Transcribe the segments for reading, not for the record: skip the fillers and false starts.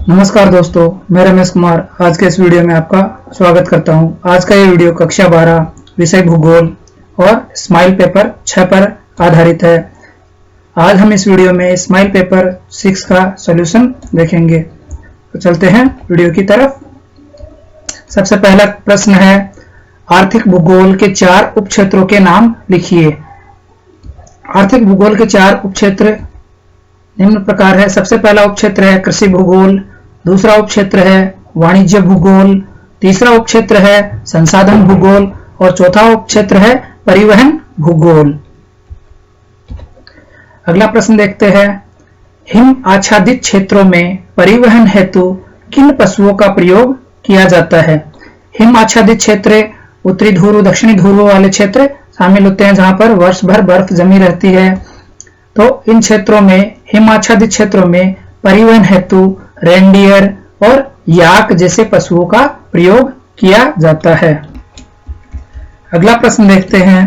नमस्कार दोस्तों, मैं रमेश कुमार आज के इस वीडियो में आपका स्वागत करता हूं। आज का ये वीडियो कक्षा 12 विषय भूगोल और स्माइल पेपर 6 पर आधारित है। आज हम इस वीडियो में स्माइल पेपर 6 का सॉल्यूशन देखेंगे। तो चलते हैं वीडियो की तरफ। सबसे पहला प्रश्न है, आर्थिक भूगोल के 4 उपक्षेत्रों के नाम लिखिए। आर्थिक भूगोल के 4 उपक्षेत्र निम्न प्रकार है। सबसे पहला उपक्षेत्र है कृषि भूगोल, दूसरा उपक्षेत्र है वाणिज्य भूगोल, तीसरा उपक्षेत्र है संसाधन भूगोल और चौथा उपक्षेत्र है परिवहन भूगोल। अगला प्रश्न देखते हैं, हिम आच्छादित क्षेत्रों में परिवहन हेतु किन पशुओं का प्रयोग किया जाता है। हिम आच्छादित क्षेत्र उत्तरी ध्रुव दक्षिणी ध्रुव वाले क्षेत्र शामिल होते हैं जहां पर वर्ष भर बर्फ जमी रहती है। तो इन क्षेत्रों में, हिम आच्छादित क्षेत्रों में परिवहन हेतु रेनडियर और याक जैसे पशुओं का प्रयोग किया जाता है। अगला प्रश्न देखते हैं,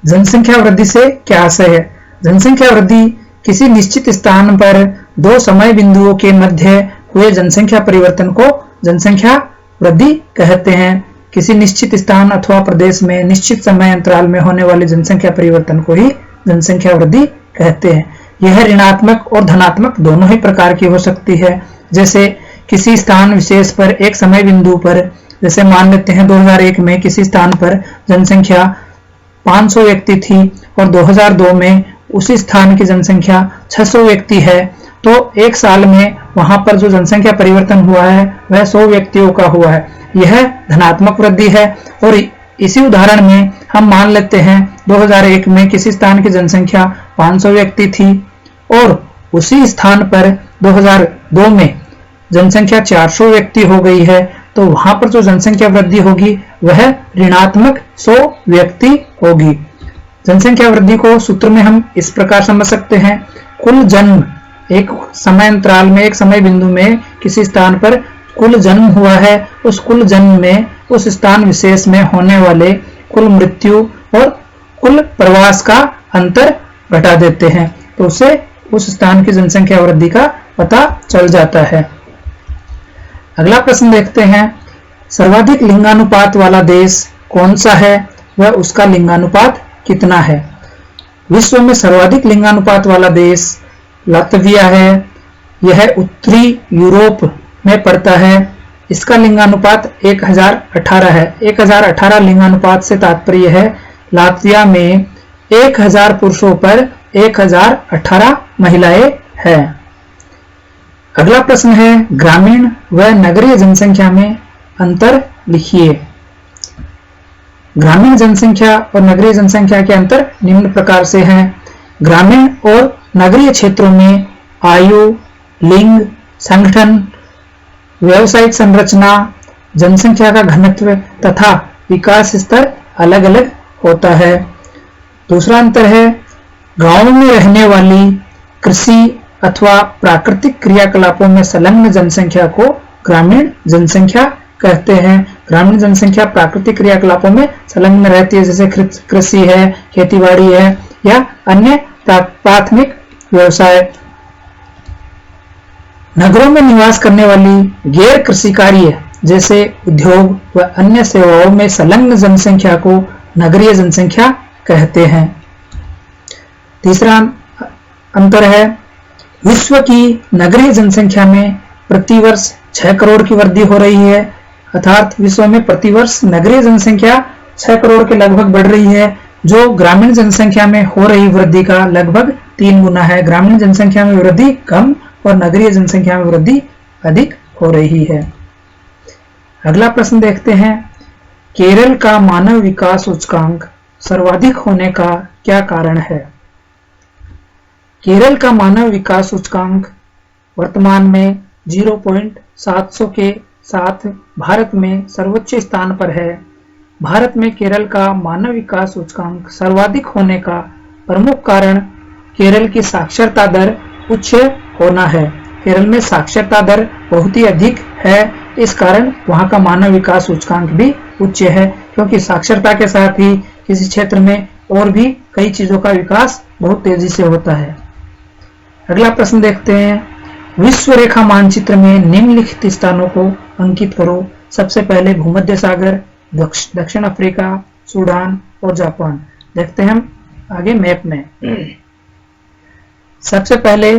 जनसंख्या वृद्धि से क्या आशय है। जनसंख्या वृद्धि किसी निश्चित स्थान पर 2 समय बिंदुओं के मध्य हुए जनसंख्या परिवर्तन को जनसंख्या वृद्धि कहते हैं। किसी निश्चित स्थान अथवा प्रदेश में निश्चित समय अंतराल में होने वाले जनसंख्या परिवर्तन को ही जनसंख्या वृद्धि कहते हैं। यह ऋणात्मक और धनात्मक दोनों ही प्रकार की हो सकती है। जैसे किसी स्थान विशेष पर एक समय बिंदु पर, जैसे मान लेते हैं 2001 में किसी स्थान पर जनसंख्या 500 व्यक्ति थी और 2002 में उसी स्थान की जनसंख्या 600 व्यक्ति है, तो एक साल में वहां पर जो जनसंख्या परिवर्तन हुआ है वह 100 व्यक्तियों का हुआ है। यह धनात्मक वृद्धि है। और इसी उदाहरण में हम मान लेते हैं 2001 में किसी स्थान की जनसंख्या 500 व्यक्ति थी और उसी स्थान पर 2002 में जनसंख्या 400 व्यक्ति हो गई है, तो वहां पर जो जनसंख्या वृद्धि होगी वह ऋणात्मक 100 व्यक्ति होगी। जनसंख्या वृद्धि को सूत्र में हम इस प्रकार समझ सकते हैं, कुल जन्म एक समय अंतराल में, एक समय बिंदु में किसी स्थान पर कुल जन्म हुआ है, उस कुल जन्म में उस स्थान विशेष में होने वाले कुल मृत्यु और कुल प्रवास का अंतर घटा देते हैं, तो उससे उस स्थान की जनसंख्या वृद्धि का पता चल जाता है। अगला प्रश्न देखते हैं, सर्वाधिक लिंगानुपात वाला देश कौन सा है, वह उसका लिंगानुपात कितना है। विश्व में सर्वाधिक लिंगानुपात वाला देश लातविया है। यह उत्तरी यूरोप में पड़ता है। इसका लिंगानुपात 1018 है। 1018 लिंगानुपात से तात्पर्य है लातविया में 1000 पुरुषों पर 1018 महिलाएं हैं। अगला प्रश्न है, ग्रामीण व नगरीय जनसंख्या में अंतर लिखिए। ग्रामीण जनसंख्या और नगरीय जनसंख्या के अंतर निम्न प्रकार से हैं। ग्रामीण और नगरीय क्षेत्रों में आयु, लिंग, संगठन, व्यावसायिक संरचना, जनसंख्या का घनत्व तथा विकास स्तर अलग अलग होता है। दूसरा अंतर है, गांवों में रहने वाली कृषि अथवा प्राकृतिक क्रियाकलापों में संलग्न जनसंख्या को ग्रामीण जनसंख्या कहते हैं। ग्रामीण जनसंख्या प्राकृतिक क्रियाकलापों में संलग्न रहती है, जैसे कृषि है, खेतीबाड़ी है या अन्य प्राथमिक व्यवसाय। नगरों में निवास करने वाली गैर कृषि कार्य जैसे उद्योग व अन्य सेवाओं में संलग्न जनसंख्या को नगरीय जनसंख्या कहते हैं। तीसरा अंतर है, विश्व की नगरीय जनसंख्या में प्रतिवर्ष 6 करोड़ की वृद्धि हो रही है, अर्थात विश्व में प्रतिवर्ष नगरीय जनसंख्या 6 करोड़ के लगभग बढ़ रही है, जो ग्रामीण जनसंख्या में हो रही वृद्धि का लगभग 3 गुना है। ग्रामीण जनसंख्या में वृद्धि कम और नगरीय जनसंख्या में वृद्धि अधिक हो रही है। अगला प्रश्न देखते हैं, केरल का मानव विकास सूचकांक सर्वाधिक होने का क्या कारण है। केरल का मानव विकास सूचकांक वर्तमान में 0.700 के साथ भारत में सर्वोच्च स्थान पर है। भारत में केरल का मानव विकास सूचकांक सर्वाधिक होने का प्रमुख कारण केरल की साक्षरता दर उच्च होना है। केरल में साक्षरता दर बहुत ही अधिक है, इस कारण वहां का मानव विकास सूचकांक भी उच्च है, क्योंकि साक्षरता के साथ ही किसी क्षेत्र में और भी कई चीजों का विकास बहुत तेजी से होता है। अगला प्रश्न देखते हैं, विश्व रेखा मानचित्र में निम्नलिखित स्थानों को अंकित करो। सबसे पहले भूमध्य सागर, दक्षिण अफ्रीका, सूडान और जापान। देखते हैं हम आगे मैप में। सबसे पहले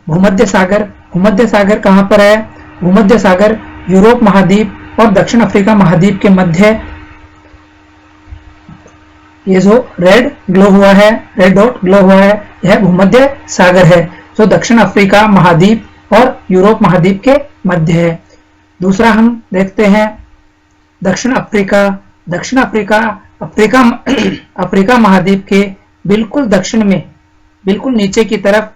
भूमध्य सागर। भूमध्य सागर कहां पर है? भूमध्य सागर यूरोप महाद्वीप और दक्षिण अफ्रीका महाद्वीप के मध्य, ये जो रेड ग्लो हुआ है, रेड डॉट ग्लो हुआ है, यह भूमध्य सागर है जो दक्षिण अफ्रीका महाद्वीप और यूरोप महाद्वीप के मध्य है। दूसरा हम देखते हैं दक्षिण अफ्रीका। दक्षिण अफ्रीका अफ्रीका महाद्वीप के बिल्कुल दक्षिण में, बिल्कुल नीचे की तरफ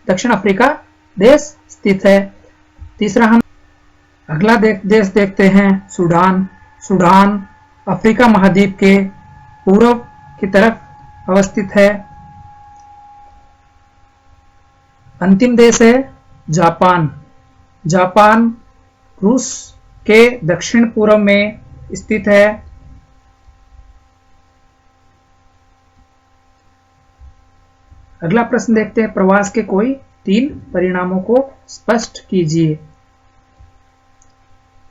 दक्षिण अफ्रीका देश स्थित है। तीसरा हम अगला देश देखते हैं सूडान। सूडान अफ्रीका महाद्वीप के पूर्व की तरफ अवस्थित है। अंतिम देश है जापान। जापान रूस के दक्षिण पूर्व में स्थित है। अगला प्रश्न देखते हैं, प्रवास के कोई 3 परिणामों को स्पष्ट कीजिए।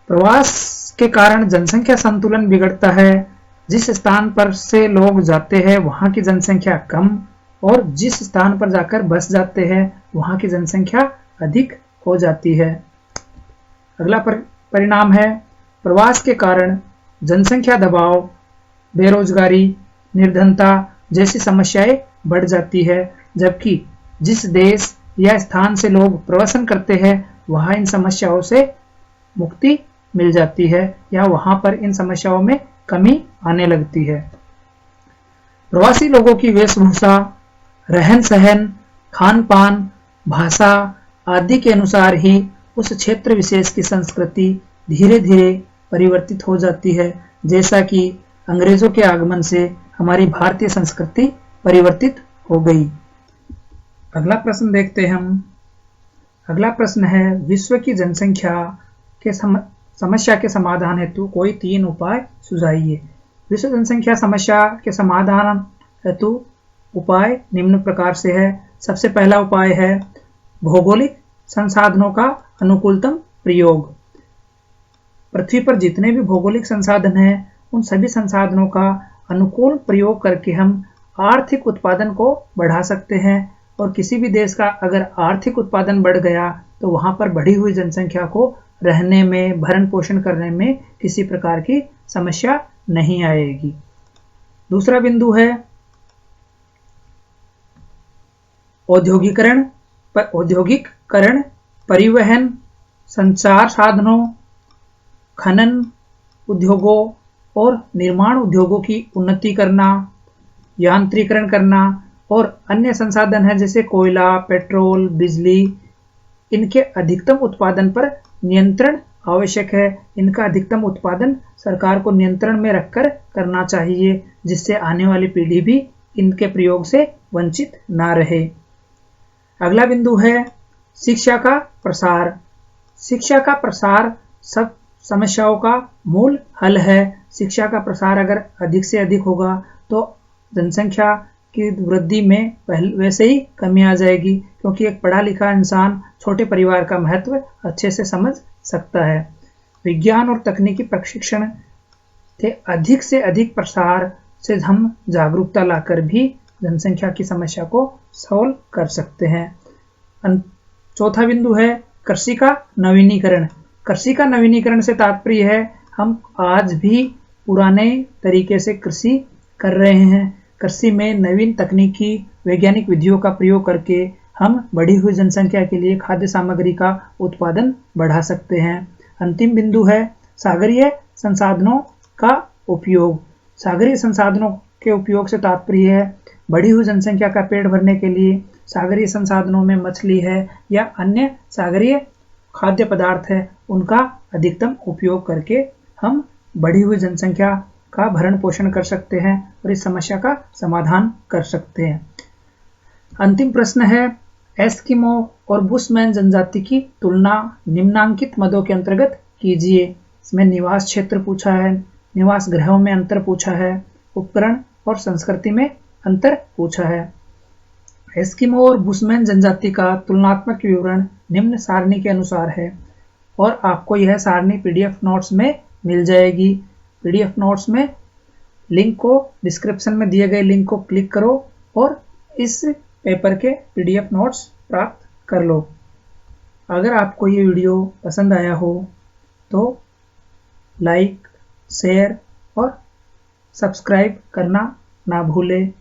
प्रवास के कारण जनसंख्या संतुलन बिगड़ता है। जिस स्थान पर से लोग जाते हैं वहां की जनसंख्या कम, और जिस स्थान पर जाकर बस जाते हैं वहां की जनसंख्या अधिक हो जाती है। अगला परिणाम है, प्रवास के कारण जनसंख्या दबाव, बेरोजगारी, निर्धनता जैसी समस्याएं बढ़ जाती है, जबकि जिस देश या स्थान से लोग प्रवासन करते हैं वहां इन समस्याओं से मुक्ति मिल जाती है या वहां पर इन समस्याओं में कमी आने लगती है। प्रवासी लोगों की वेशभूषा, रहन सहन, खान पान, भाषा आदि के अनुसार ही उस क्षेत्र विशेष की संस्कृति धीरे धीरे परिवर्तित हो जाती है, जैसा कि अंग्रेजों के आगमन से हमारी भारतीय संस्कृति परिवर्तित हो गई। अगला प्रश्न देखते हैं हम। अगला प्रश्न है, विश्व की जनसंख्या के समस्या के समाधान हेतु कोई 3 उपाय सुझाइए। विश्व जनसंख्या समस्या के समाधान हेतु उपाय निम्न प्रकार से है। सबसे पहला उपाय है भौगोलिक संसाधनों का अनुकूलतम प्रयोग। पृथ्वी पर जितने भी भौगोलिक संसाधन हैं उन सभी संसाधनों का अनुकूल प्रयोग करके हम आर्थिक उत्पादन को बढ़ा सकते हैं, और किसी भी देश का अगर आर्थिक उत्पादन बढ़ गया तो वहां पर बढ़ी हुई जनसंख्या को रहने में, भरण पोषण करने में किसी प्रकार की समस्या नहीं आएगी। दूसरा बिंदु है औद्योगिकरण, परिवहन, संचार साधनों, खनन उद्योगों और निर्माण उद्योगों की उन्नति करना, यांत्रिकरण करना, और अन्य संसाधन है जैसे कोयला, पेट्रोल, बिजली, इनके अधिकतम उत्पादन पर नियंत्रण आवश्यक है। इनका अधिकतम उत्पादन सरकार को नियंत्रण में रखकर करना चाहिए, जिससे आने वाली पीढ़ी भी इनके प्रयोग से वंचित ना रहे। अगला बिंदु है शिक्षा का प्रसार। शिक्षा का प्रसार सब समस्याओं का मूल हल है। शिक्षा का प्रसार अगर अधिक से अधिक होगा तो जनसंख्या की वृद्धि में वैसे ही कमी आ जाएगी, क्योंकि एक पढ़ा लिखा इंसान छोटे परिवार का महत्व अच्छे से समझ सकता है। विज्ञान और तकनीकी प्रशिक्षण के अधिक से अधिक प्रसार से हम जागरूकता लाकर भी जनसंख्या की समस्या को सॉल्व कर सकते हैं। चौथा बिंदु है कृषि का नवीनीकरण। कृषि का नवीनीकरण से तात्पर्य है हम आज भी पुराने तरीके से कृषि कर रहे हैं। कृषि में नवीन तकनीकी वैज्ञानिक विधियों का प्रयोग करके हम बढ़ी हुई जनसंख्या के लिए खाद्य सामग्री का उत्पादन बढ़ा सकते हैं। अंतिम बिंदु है सागरीय संसाधनों का उपयोग। सागरीय संसाधनों के उपयोग से तात्पर्य है बढ़ी हुई जनसंख्या का पेट भरने के लिए सागरीय संसाधनों में मछली है या अन्य सागरीय खाद्य पदार्थ है, उनका अधिकतम उपयोग करके हम बढ़ी हुई जनसंख्या का भरण पोषण कर सकते हैं और इस समस्या का समाधान कर सकते हैं। अंतिम प्रश्न है एस्किमो और बुशमैन जनजाति की तुलना निम्नांकित मदों के अंतर्गत कीजिए। इसमें निवास क्षेत्र पूछा है, निवास ग्रहों में अंतर पूछा है, उपकरण और संस्कृति में अंतर पूछा है। एस्किमो और बुशमैन जनजाति का तुलनात्मक विवरण निम्न सारणी के अनुसार है और आपको यह सारणी पीडीएफ नोट्स में मिल जाएगी। पीडीएफ नोट्स में लिंक को डिस्क्रिप्शन में दिए गए लिंक को क्लिक करो और इस पेपर के पीडीएफ नोट्स प्राप्त कर लो। अगर आपको ये वीडियो पसंद आया हो तो लाइक, शेयर और सब्सक्राइब करना ना भूलें।